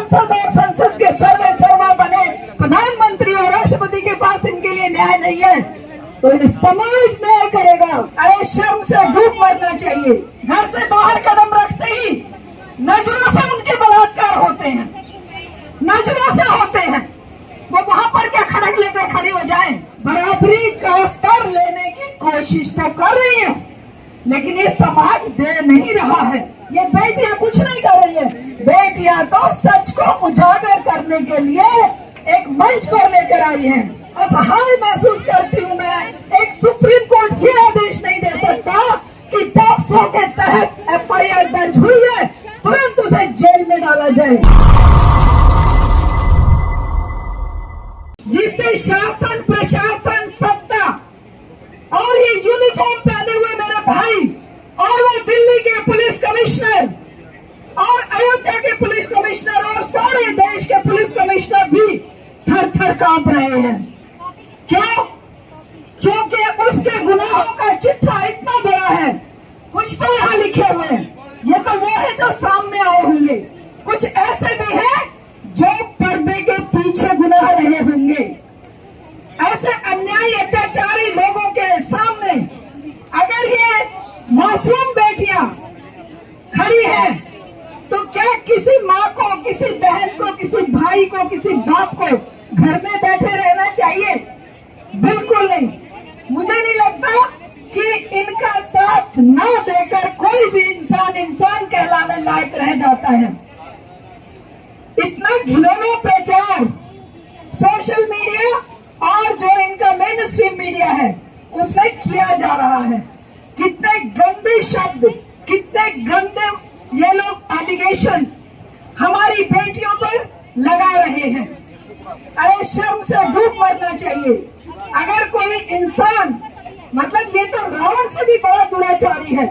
सांसद और संसद के सर्वे सर्वा बने प्रधानमंत्री और राष्ट्रपति के पास इनके लिए न्याय नहीं है, तो समाज न्याय करेगा। अरे शर्म से डूब मरना चाहिए। घर से बाहर कदम रखते ही नजरों से उनके बलात्कार होते हैं, नजरों से होते हैं। वो वहां पर क्या खड़क लेकर खड़ी हो जाए? बराबरी का स्तर लेने की कोशिश तो कर रही है, लेकिन ये समाज दे नहीं रहा है। ये बेटियां कुछ नहीं कर रही है। बेटियां तो सच को उजागर करने के लिए एक मंच पर लेकर आई हैं। असहाय महसूस करती हूँ मैं। एक सुप्रीम कोर्ट भी आदेश नहीं दे सकता कि पॉक्सो के तहत FIR दर्ज हुई है, तुरंत उसे जेल में डाला जाए, जिससे शासन प्रशासन सत्ता और ये यूनिफॉर्म पहने हुए मेरे भाई और वो दिल्ली के पुलिस कमिश्नर और अयोध्या के पुलिस कमिश्नर और सारे देश के पुलिस कमिश्नर भी थर थर कांप रहे हैं। क्यों? क्योंकि उसके गुनाहों का चिट्ठा इतना बड़ा है। कुछ तो यहाँ लिखे हुए हैं, ये तो वो है जो सामने आए होंगे, कुछ ऐसे भी हैं जो पर्दे के पीछे गुनाह रहे होंगे। ऐसे अन्यायी अत्याचारी लोगों के सामने अगर ये मासूम बेटियां खड़ी हैं, तो क्या किसी माँ को, किसी बहन को, किसी भाई को, किसी बाप को घर में बैठे रहना चाहिए? बिल्कुल नहीं। मुझे नहीं लगता कि इनका साथ न देकर कोई भी इंसान इंसान कहलाने लायक रह जाता है। इतना घिनौना प्रचार सोशल मीडिया और जो इनका मेन स्ट्रीम मीडिया है उसमें किया जा रहा है। कितने गंदे शब्द, कितने गंदे ये लोग एलिगेशन हमारी बेटियों पर लगा रहे हैं। अरे शर्म से डूब मरना चाहिए। अगर कोई इंसान, मतलब ये तो रावण से भी बड़ा दुराचारी है,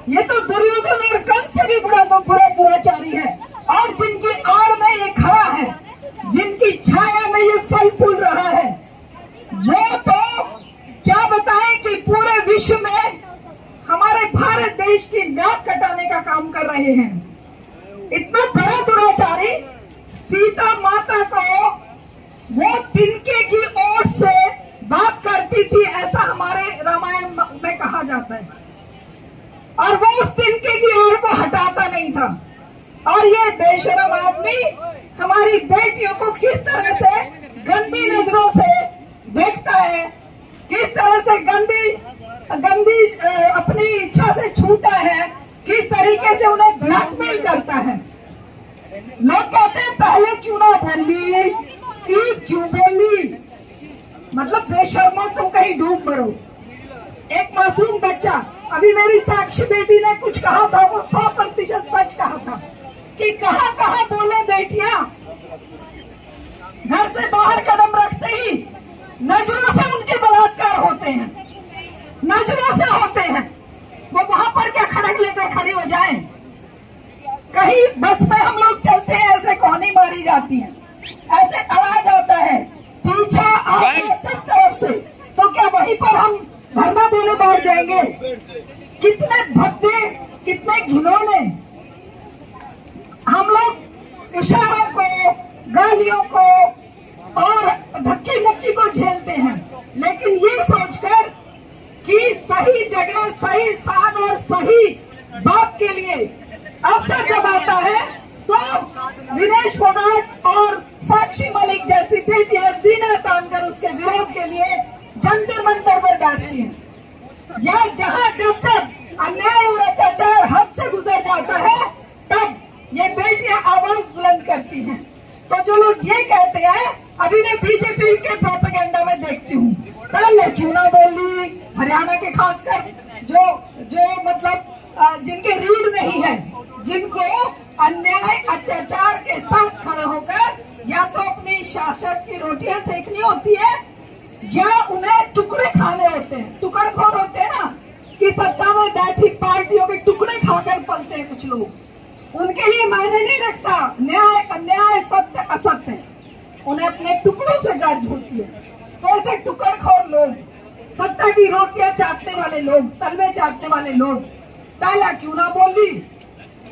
ये तो दुर्योधन और कंस से भी बड़ा दुराचारी है, और जिनकी आड़ में ये खड़ा है, जिनकी छाया में ये फल फूल रहा है, वो तो क्या बताएं कि पूरे विश्व में हमारे भारत देश की नाक कटाने का काम कर रहे हैं। इतना बड़ा दुराचारी। सीता माता को वो तिनके की ओर से बात करती थी, ऐसा हमारे रामायण में कहा जाता है, और वो उस तिनके की ओर को हटाता नहीं था। और ये बेशरम आदमी हमारी बेटियों को किस तरह से गंदी नजरों से देखता है, किस तरह से गंदी अपनी इच्छा से छूता है, किस तरीके से उन्हें ब्लैकमेल करता है। लोग कहते हैं पहले क्यों ना बोली, ईद क्यों बोली? मतलब बेशर्मो, तुम कहीं डूब मरो। एक मासूम बच्चा, अभी मेरी साक्षी बेटी ने कुछ कहा था, वो 100% सच कहा था कि कहां कहां बोले बेटियां। घर से बाहर कदम रखते ही नजरों से उनके बलात्कार होते हैं, नजरों से होते हैं। वो वहां पर क्या खड़क लेकर खड़ी हो जाए? कहीं बस में हम लोग चलते हैं, ऐसे कौनी मारी जाती है, ऐसे आवाज आता है, पीछा आता सब तरफ से, तो क्या वहीं पर हम धरना देने बैठ जाएंगे? कितने भद्दे, कितने घिनौने। हम लोग इशारों को, गालियों को और धक्की मुक्की को झेलते हैं, लेकिन ये सोचकर कि सही जगह, सही स्थान और सही बात के लिए अवसर जब आता है तो विनेश फोगाट और साक्षी मलिक जैसी बेटियां सीना तानकर उसके विरोध के लिए जंतर मंतर पर बैठती हैं। या जहां जब जब अन्याय और अत्याचार हद से गुजर जाता है, तब ये बेटियां आवाज बुलंद करती हैं। तो जो लोग ये कहते हैं, अभी मैं बीजेपी के प्रोपेगेंडा में देखती हूँ, पहले क्यों ना बोली, हरियाणा के खासकर जो मतलब जिनके रीढ़ नहीं है, जिनको अन्याय अत्याचार के साथ खड़े होकर या तो अपनी शासक की रोटियां सेकनी होती है या उन्हें टुकड़े खाने होते हैं। टुकड़खोर होते हैं ना, कि सत्ता में बैठी पार्टियों के टुकड़े खाकर पलते हैं कुछ लोग। उनके लिए मायने नहीं रखता न्याय अन्याय, सत्य असत्य, उन्हें अपने टुकड़ों से गर्ज होती है। तो ऐसे टुकड़खोर लोग, सत्ता की रोटियां चाटने वाले लोग, तलवे चाटने वाले लोग, पहला क्यों ना बोली,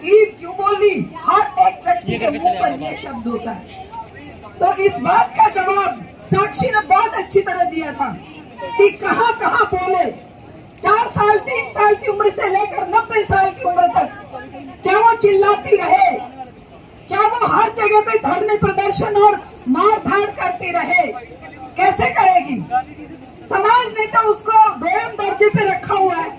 ईद क्यों बोली, हर एक व्यक्ति के मुंह पर ये शब्द होता है। तो इस बात का जवाब साक्षी ने बहुत अच्छी तरह दिया था कि कहां कहां बोले। 4 साल 3 साल की उम्र से लेकर 90 साल की उम्र तक क्या वो चिल्लाती रहे, क्या वो हर जगह पे धरने प्रदर्शन और मार धाड़ करती रहे? कैसे करेगी? समाज ने तो उसको दोयम दर्जे पे रखा हुआ है,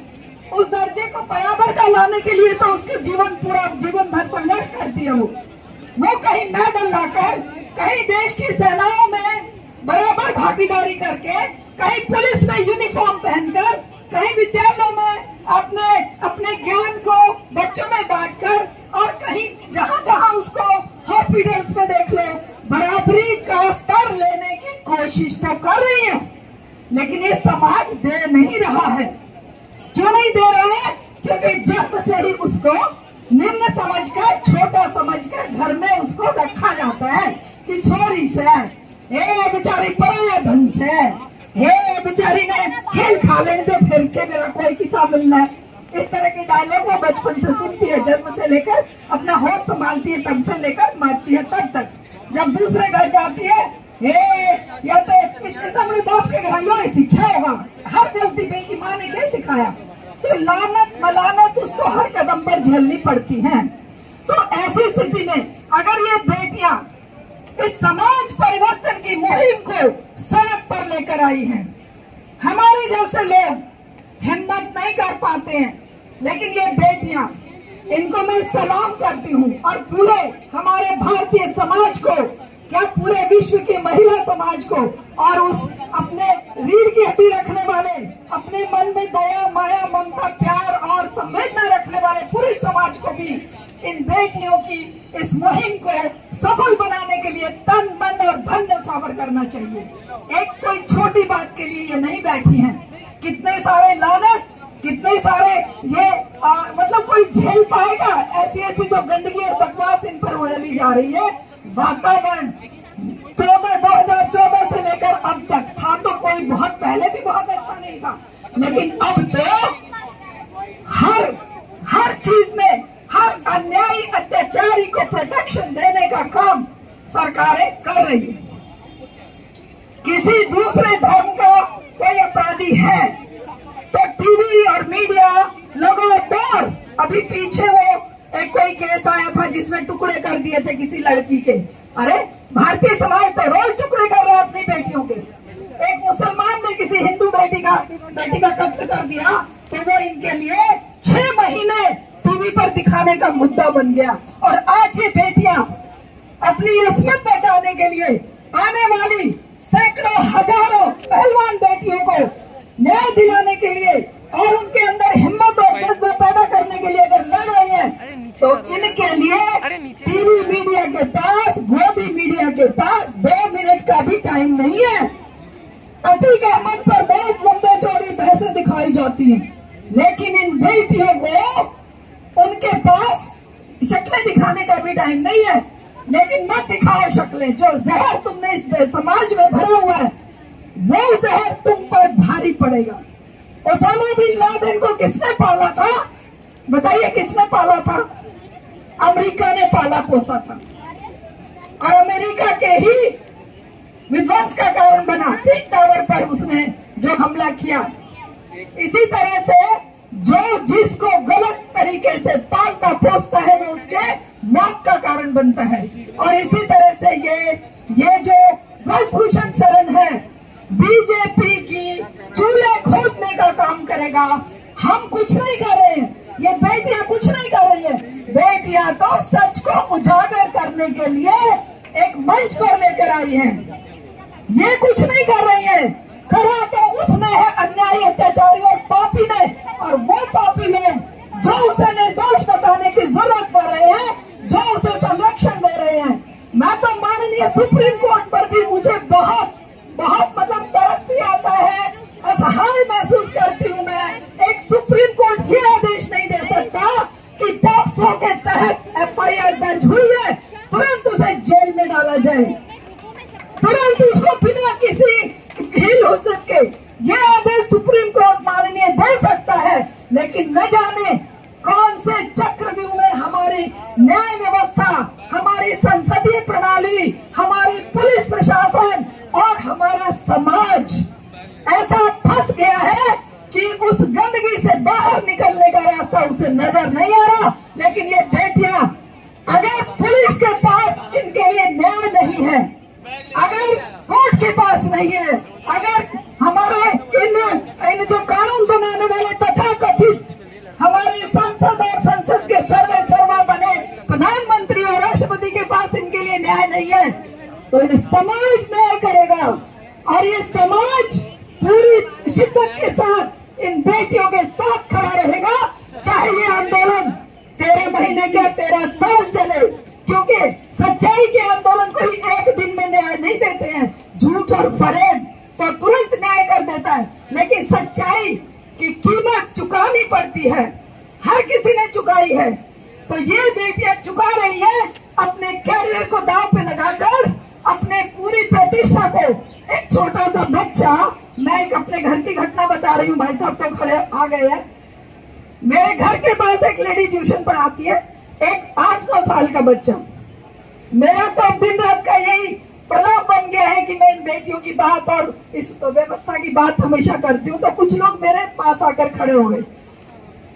उस दर्जे को बराबर का लाने के लिए तो उसके पूरा जीवन भर संघर्ष करती है। वो कहीं मेडल लाकर, कहीं देश की सेनाओं में बराबर भागीदारी करके, कहीं पुलिस में यूनिफॉर्म पहनकर, कहीं विद्यालयों में अपने ज्ञान को बच्चों में बांटकर, और कहीं जहां जहां उसको हॉस्पिटल्स में देख लो बराबरी का स्तर लेने की कोशिश तो कर रही है, लेकिन ये समाज दे नहीं रहा है। क्यों नहीं दे रहा है? क्योंकि जन्म से ही उसको निम्न समझकर, छोटा समझकर घर में उसको रखा जाता है कि छोरी से, ये बेचारी पराया धन से, ये बेचारी ने खेल खा लेने दो फिर के मेरा कोई किस्सा मिलना है। इस तरह के डायलॉग वो बचपन से सुनती है, जन्म से लेकर अपना होश संभालती है तब से लेकर मरती है तब तक। जब दूसरे घर जाती है, या तो इसके अपने बाप के घर सीखा होगा, हर गलती पे की माँ ने क्या सिखाया, तो लानत मलानत उसको हर कदम पर झेलनी पड़ती है। तो ऐसी स्थिति में अगर ये बेटियां इस समाज परिवर्तन की मुहिम को सड़क पर लेकर आई हैं, हमारे जैसे लोग हिम्मत नहीं कर पाते हैं, लेकिन ये बेटियां, इनको मैं सलाम करती हूँ, और पूरे हमारे भारतीय समाज को, क्या पूरे विश्व की महिला समाज को, और उस अपने रीढ़ की हड्डी रखने वाले, अपने मन में दया माया ममता प्यार और संवेदना रखने वाले पुरुष समाज को भी इन बेटियों की इस मुहिम को सफल बनाने के लिए तन मन और धन न्यौछावर करना चाहिए। एक कोई छोटी बात के लिए ये नहीं बैठी हैं। कितने सारे लानत, कितने सारे ये मतलब कोई झेल पाएगा ऐसी जो गंदगी और बकवास इन पर उड़ेली जा रही है। वातावरण 2014 से लेकर अब तक था तो कोई बहुत पहले भी बहुत अच्छा नहीं था, लेकिन अब तो हर चीज में हर अन्यायी अत्याचारी को प्रोटेक्शन देने का काम सरकारें कर रही है। किसी दूसरे धर्म का कोई अपराधी है तो टीवी और मीडिया लगातार, अभी पीछे वो एक कोई केस आया था जिसमें टुकड़े कर दिए थे किसी लड़की के। अरे भारतीय समाज तो रोज टुकड़े कर रहा है अपनी बेटियों के। एक मुसलमान ने किसी हिंदू बेटी का कत्ल कर दिया तो वो इनके लिए 6 महीने टीवी पर दिखाने का मुद्दा बन गया। और आज ये बेटियां अपनी इस्मत बचाने के लिए आने वाली सैकड़ों हजारों पहलवान बेटियों को न्याय दिलाने के लिए और उनके अंदर हिम्मत और जज्बा पैदा करने के लिए अगर लड़ रही है, तो इनके लिए टीवी मीडिया के पास, गोदी मीडिया के पास 2 मिनट का भी टाइम नहीं है। अतीक अहमद पर बहुत लंबे चौड़ी बहसें दिखाई जाती हैं, लेकिन इन बेटियों को उनके पास शक्लें दिखाने का भी टाइम नहीं है। लेकिन मत दिखाओ शक्लें, जो जहर तुमने इस समाज में भरा हुआ है वो जहर तुम पर भारी पड़ेगा। ओसामा बिन लादेन को किसने पाला था? बताइए किसने पाला था? अमेरिका ने पाला पोसा था, और अमेरिका के ही विध्वंस का कारण बना ट्विन टावर पर उसने जो हमला किया। इसी तरह से जो जिसको गलत तरीके से पालता पोसता है वो उसके मौत का कारण बनता है। और इसी तरह से ये जो ब्रजभूषण शरण है, बीजेपी की चूल्हे खोदने का काम करेगा। हम कुछ नहीं कर रहे हैं, ये बेटियां कुछ नहीं कर रही है। बेटियां तो सच को उजागर करने के लिए एक मंच पर लेकर आई हैं। ये कुछ नहीं कर रही है, करा तो उसने है अन्यायी अत्याचारी और पापी ने, और वो पापी लोग जो उसे निर्दोष बताने की जरूरत पड़ रहे हैं, जो उसे संरक्षण दे रहे हैं। मैं तो माननीय सुप्रीम कोर्ट पर भी मुझे बहुत मतलब तरस भी आता है, असहाय महसूस करती हूँ मैं। एक सुप्रीम कोर्ट ये आदेश नहीं दे सकता कि पॉक्सो के तहत FIR दर्ज हुई है, तुरंत उसे जेल में डाला जाए, तुरंत उसको बिना किसी ढील हुज्जत के। ये आदेश सुप्रीम कोर्ट माननीय दे सकता है, लेकिन न जाने कौन से चक्रव्यूह में हमारे संसदीय प्रणाली, हमारी पुलिस प्रशासन और हमारा समाज ऐसा फंस गया है कि उस गंदगी से बाहर निकलने का रास्ता उसे नजर नहीं आ रहा। लेकिन ये बेटियां, अगर पुलिस के पास इनके लिए न्याय नहीं है, अगर कोर्ट के पास नहीं है, अगर हमारे इन जो कानून बनाने वाले तथाकथित हमारे सांसद और संसद के सर्वे सर्वा बने प्रधानमंत्री और राष्ट्रपति के पास इनके लिए न्याय नहीं है, तो इन समाज न्याय करेगा। और ये समाज पूरी शिद्दत के साथ इन बेटियों के साथ खड़ा रहेगा, चाहे ये आंदोलन 13 महीने क्या 13 साल चले, क्योंकि सच्चाई के आंदोलन कोई एक दिन में न्याय नहीं देते हैं। झूठ और फरेब तो तुरंत न्याय कर देता है, लेकिन सच्चाई की कीमत चुकानी पड़ती है, हर किसी ने चुकाई है। तो ये बेटियां चुका रही है अपने कैरियर को दांव पे लगाकर, अपने पूरी प्रतिष्ठा को। एक छोटा सा बच्चा, मैं एक अपने घर की घटना बता रही हूँ, भाई साहब तो खड़े आ गए हैं। मेरे घर के पास एक लेडी ट्यूशन पढ़ाती है, एक 8-9 साल का बच्चा। मेरा तो दिन रात का यही प्रलाप बन गया है कि मैं इन बेटियों की बात और इस व्यवस्था की बात हमेशा करती हूँ। तो कुछ लोग मेरे पास आकर खड़े हो गए,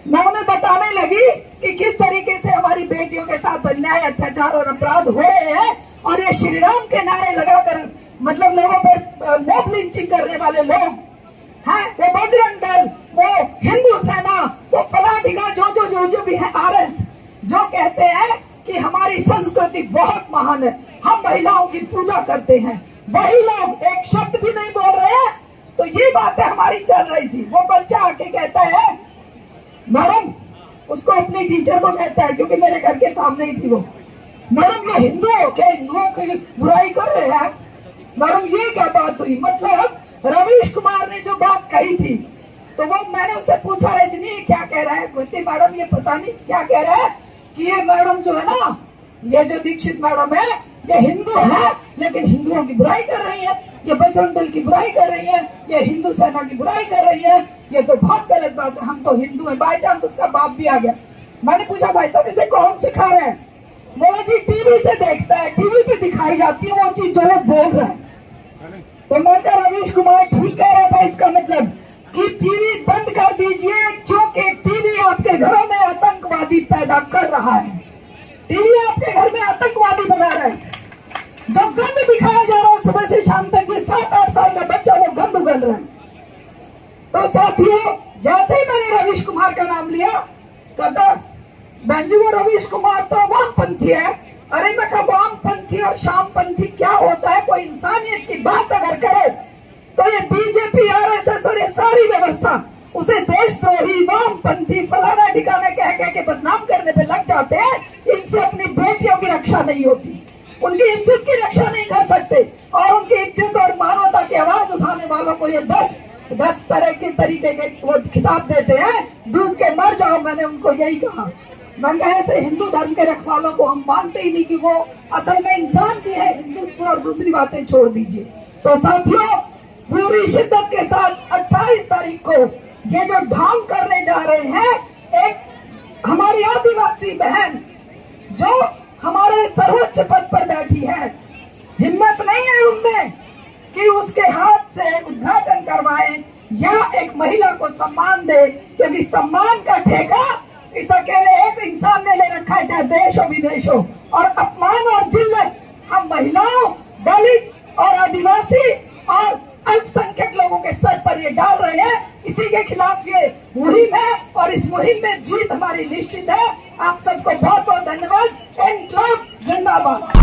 मैं उन्हें बताने लगी कि किस तरीके से हमारी बेटियों के साथ अन्याय, अत्याचार और अपराध हो रहे हैं। और ये श्री राम के नारे लगाकर मतलब लोगों पर मॉब लिंचिंग करने वाले लोग हैं, वो बजरंग दल, वो हिंदू सेना, वो फलाटिका जो भी है, आरएस, जो कहते हैं कि हमारी संस्कृति बहुत महान है, हम महिलाओं की पूजा करते हैं, वही लोग एक शब्द भी नहीं बोल रहे हैं। तो ये बातें हमारी चल रही थी। वो बच्चा आके कहता है, मैडम, उसको अपनी टीचर को कहता है, क्योंकि मेरे घर के सामने ही थी वो, मैडम ये हिंदू हो क्या, हिंदुओं की बुराई कर रहे हैं मैडम, ये क्या बात हुई। मतलब रवीश कुमार ने जो बात कही थी, तो वो मैंने उससे पूछा, रजनी क्या कह रहा है, बोलती मैडम ये पता नहीं क्या कह रहा है कि ये मैडम जो है ना, ये जो दीक्षित मैडम है, ये हिंदू है लेकिन हिंदुओं की बुराई कर रही है, ये बजरंग दल की बुराई कर रही है, ये हिंदू सेना की बुराई कर रही है, ये तो बहुत गलत बात है, हम तो हिंदू हैं। बाई चांस उसका बाप भी आ गया। मैंने पूछा, भाई साहब इसे कौन सिखा रहे हैं? बोला जी टीवी से देखता है, टीवी पे दिखाई जाती है वो चीज जो है बोल रहा है। तो मैं क्या रवीश कुमार ठीक कह रहा था, इसका मतलब कि टीवी बंद कर दीजिए, क्योंकि टीवी आपके घरों में आतंकवादी पैदा कर रहा है, टीवी आपके घर में आतंकवादी बना रहा है। जो गंद दिखाया जा रहा है सुबह से शाम तक, ये 7-8 साल का बच्चा वो गंद उगल रहा है। तो साथियों, जैसे ही मैंने रवीश कुमार का नाम लिया, कहता बहन जी वो रवीश कुमार तो वामपंथी है। अरे मैं कहा वामपंथी और शामपंथी क्या होता है? कोई इंसानियत की बात अगर करे तो ये बीजेपी, आरएसएस और ये सारी व्यवस्था उसे देशद्रोही, वामपंथी, फलाना ठिकाना कह के बदनाम करने पे लग जाते हैं। इनसे अपनी बेटियों की रक्षा नहीं होती, उनकी इज्जत की रक्षा नहीं कर सकते, और उनकी इज्जत और मानवता की आवाज उठाने वालों को ये 10 तरह के तरीके के वो खिताब देते हैं, डूब के मर जाओ। मैंने उनको यही कहा, मैंने ऐसे हिंदू धर्म के रखवालों को हम मानते ही नहीं कि वो असल में इंसान भी है। हिंदुत्व और दूसरी बातें छोड़ दीजिए। तो साथियों, पूरी शिद्दत के साथ 28 तारीख को ये जो ढोंग करने जा रहे हैं, एक हमारी आदिवासी बहन जो हमारे सर्वोच्च पद पर बैठी है, हिम्मत नहीं है उनमें कि उसके हाथ से उद्घाटन करवाएं या एक महिला को सम्मान दे, क्योंकि सम्मान का ठेका इस अकेले एक इंसान ने ले रखा है, चाहे देश हो विदेश हो। और अपमान और जिल्लत हम महिलाओं, दलित और आदिवासी और अल्पसंख्यक लोगों के सर पर ये डाल रहे हैं। इसी के खिलाफ ये मुहिम है और इस मुहिम में जीत हमारी निश्चित है। आप सबको बहुत बहुत धन्यवाद। इनकलाब जिंदाबाद।